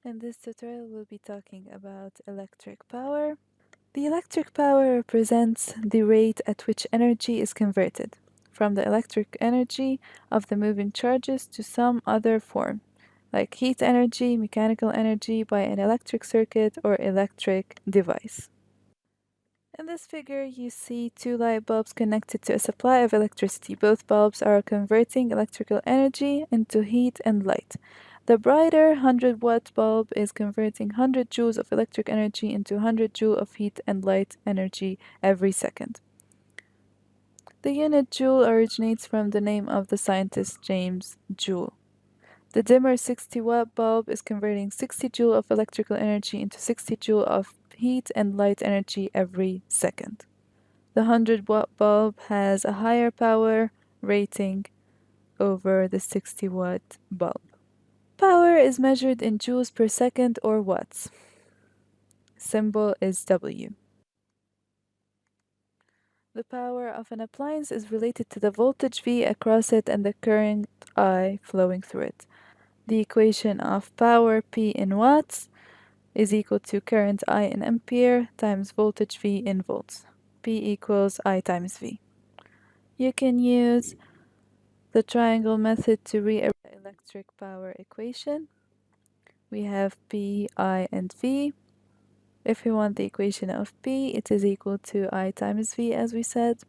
In this tutorial, we'll be talking about electric power. The electric power represents the rate at which energy is converted from the electric energy of the moving charges to some other form, like heat energy, mechanical energy by an electric circuit or electric device. In this figure, you see two light bulbs connected to a supply of electricity. Both bulbs are converting electrical energy into heat and light. The brighter 100-watt bulb is converting 100 joules of electric energy into 100 joule of heat and light energy every second. The unit joule originates from the name of the scientist James Joule. The dimmer 60-watt bulb is converting 60 joule of electrical energy into 60 joule of heat and light energy every second. The 100-watt bulb has a higher power rating over the 60-watt bulb. Power is measured in joules per second or watts. Symbol is W. The power of an appliance is related to the voltage V across it and the current I flowing through it. The equation of power P in watts is equal to current I in ampere times voltage V in volts. P equals I times V. You can use the triangle method to rearrange the electric power equation. We have P, I, and V. If we want the equation of P, it is equal to I times V, as we said.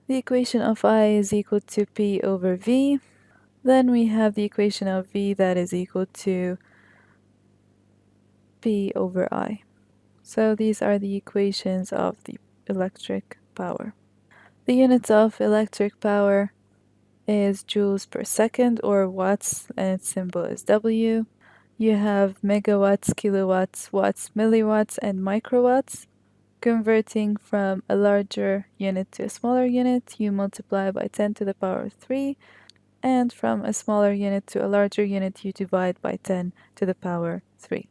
The equation of I is equal to P over V. Then we have the equation of V that is equal to P over I. So these are the equations of the electric power. The units of electric power is joules per second or watts, and its symbol is W. You have megawatts, kilowatts, watts, milliwatts, and microwatts. Converting from a larger unit to a smaller unit, you multiply by 10 to the power 3, and from a smaller unit to a larger unit, you divide by 10 to the power 3.